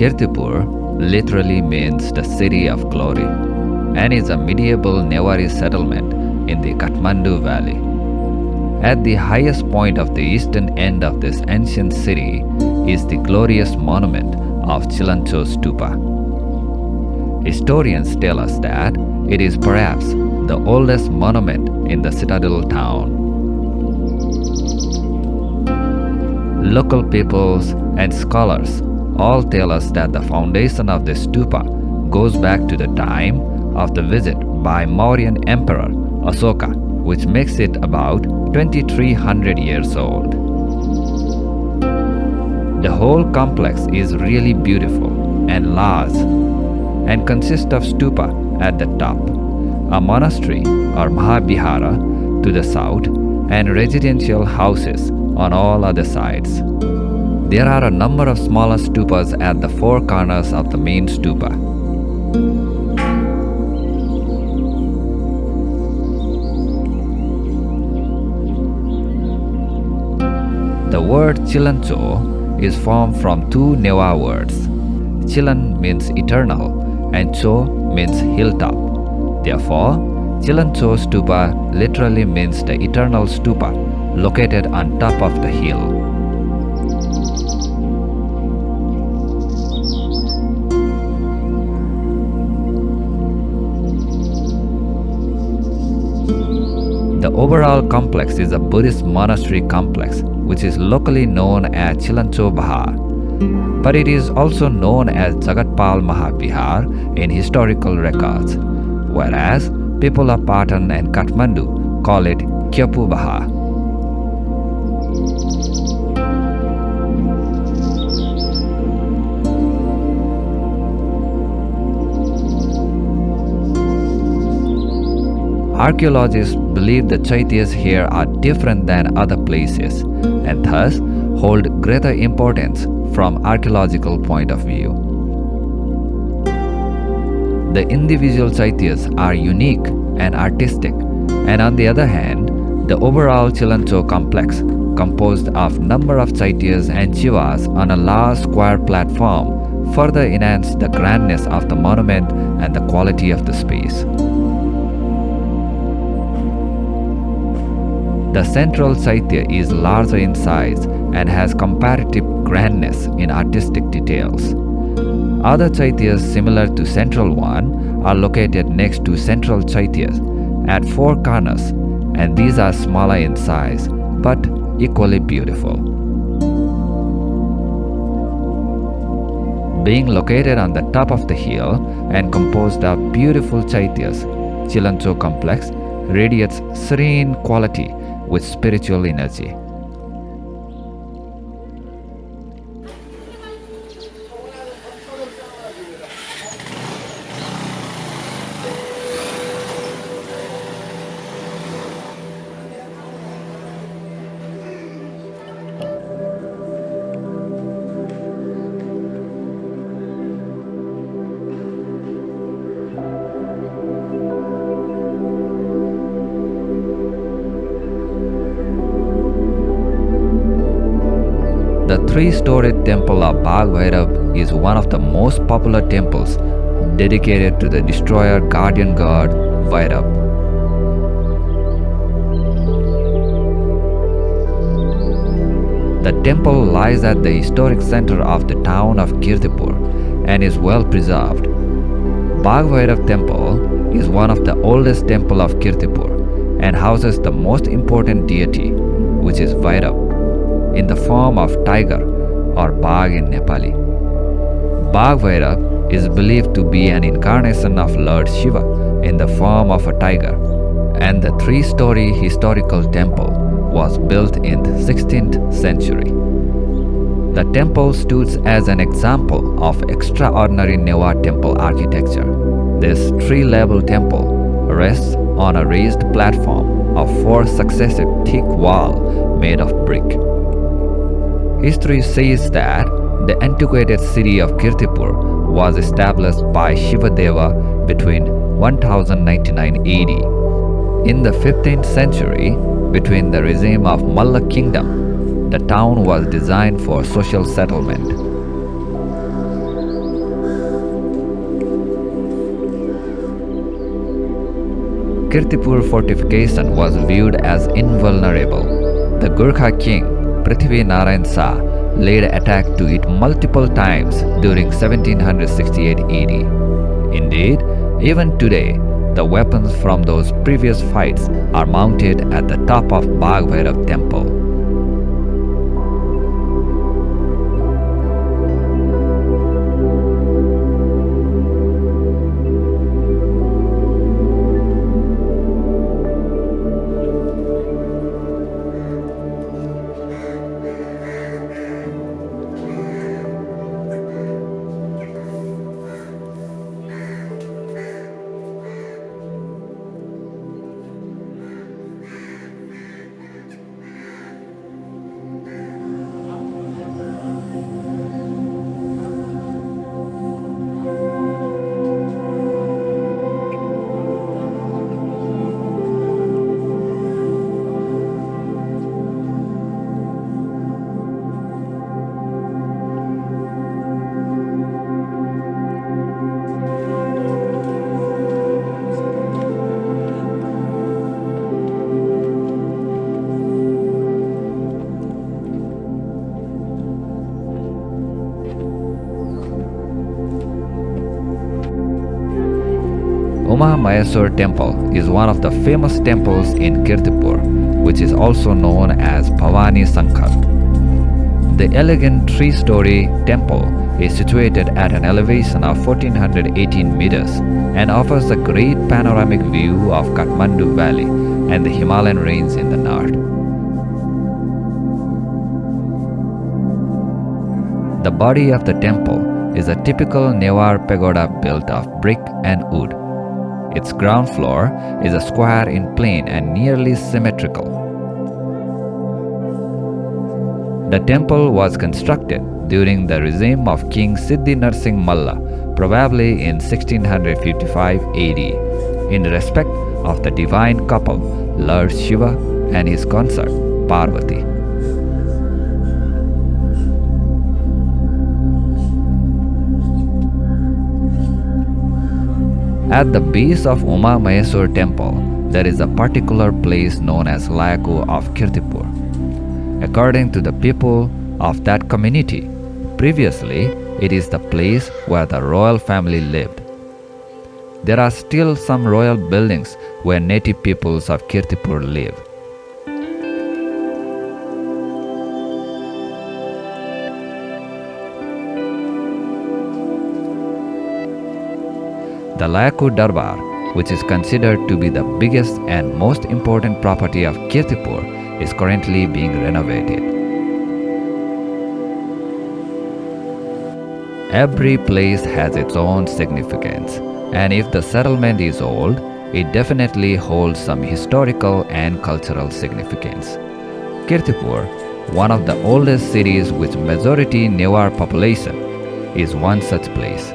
Kirtipur literally means the city of glory and is a medieval Newari settlement in the Kathmandu Valley. At the highest point of the eastern end of this ancient city is the glorious monument of Chilancho Stupa. Historians tell us that it is perhaps the oldest monument in the citadel town. Local peoples and scholars all tell us that the foundation of the stupa goes back to the time of the visit by Mauryan Emperor Asoka, which makes it about 2300 years old. The whole complex is really beautiful and large and consists of stupa at the top, a monastery or Mahavihara to the south, and residential houses on all other sides. There are a number of smaller stupas at the four corners of the main stupa. The word Chilancho is formed from two Newa words. Chilan means eternal and Cho means hilltop. Therefore, Chilancho Stupa literally means the eternal stupa located on top of the hill. The overall complex is a Buddhist monastery complex which is locally known as Chilancho Baha, but it is also known as Jagatpal Mahavihar in historical records, whereas people of Patan and Kathmandu call it Kyapu Baha. Archaeologists believe the chaityas here are different than other places and thus hold greater importance from archaeological point of view. The individual chaityas are unique and artistic, and on the other hand, the overall Chilancho complex, composed of number of chaityas and chivas on a large square platform, further enhance the grandness of the monument and the quality of the space. The central chaitya is larger in size and has comparative grandness in artistic details. Other chaityas similar to central one are located next to central chaityas at four corners, and these are smaller in size but equally beautiful. Being located on the top of the hill and composed of beautiful chaityas, Chilancho complex radiates serene quality with spiritual energy. The three-storied temple of Bagh Bhairav is one of the most popular temples dedicated to the destroyer guardian god Bhairav. The temple lies at the historic center of the town of Kirtipur and is well preserved. Bagh Bhairav Temple is one of the oldest temples of Kirtipur and houses the most important deity, which is Bhairav, in the form of tiger or Bagh in Nepali. Bagh Bhairav is believed to be an incarnation of Lord Shiva in the form of a tiger, and the three-story historical temple was built in the 16th century. The temple stood as an example of extraordinary Newa temple architecture. This three-level temple rests on a raised platform of four successive thick walls made of brick. History says that the antiquated city of Kirtipur was established by Shivadeva between 1099 AD. In the 15th century, between the regime of Malla kingdom, the town was designed for social settlement. Kirtipur fortification was viewed as invulnerable. The Gurkha king, Prithvi Narayan Shah, laid attack to it multiple times during 1768 AD. Indeed, even today, the weapons from those previous fights are mounted at the top of Bagh Bhairav Temple. Maheshwor Temple is one of the famous temples in Kirtipur, which is also known as Bhavani Sankar. The elegant three-story temple is situated at an elevation of 1418 meters and offers a great panoramic view of Kathmandu Valley and the Himalayan range in the north. The body of the temple is a typical Newar pagoda built of brick and wood. Its ground floor is a square in plane and nearly symmetrical. The temple was constructed during the regime of King Siddhi Narsingh Malla, probably in 1655 AD, in respect of the divine couple Lord Shiva and his consort Parvati. At the base of Maheshwor Temple, there is a particular place known as Layaku of Kirtipur. According to the people of that community, previously it is the place where the royal family lived. There are still some royal buildings where native peoples of Kirtipur live. The Layaku Darbar, which is considered to be the biggest and most important property of Kirtipur, is currently being renovated. Every place has its own significance, and if the settlement is old, it definitely holds some historical and cultural significance. Kirtipur, one of the oldest cities with majority Newar population, is one such place.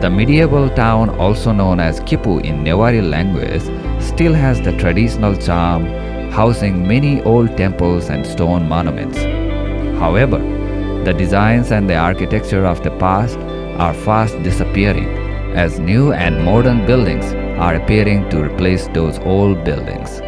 The medieval town, also known as Kipu in Newari language, still has the traditional charm, housing many old temples and stone monuments. However, the designs and the architecture of the past are fast disappearing, as new and modern buildings are appearing to replace those old buildings.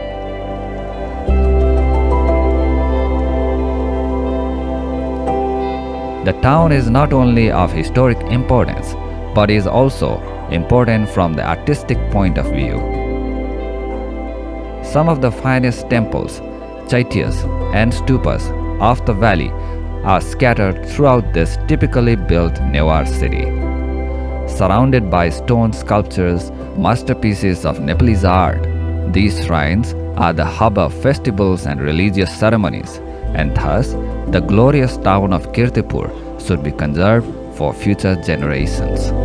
The town is not only of historic importance, but is also important from the artistic point of view. Some of the finest temples, chaityas, and stupas of the valley are scattered throughout this typically built Newar city. surrounded by stone sculptures, masterpieces of Nepalese art. These shrines are the hub of festivals and religious ceremonies, and thus the glorious town of Kirtipur should be conserved for future generations.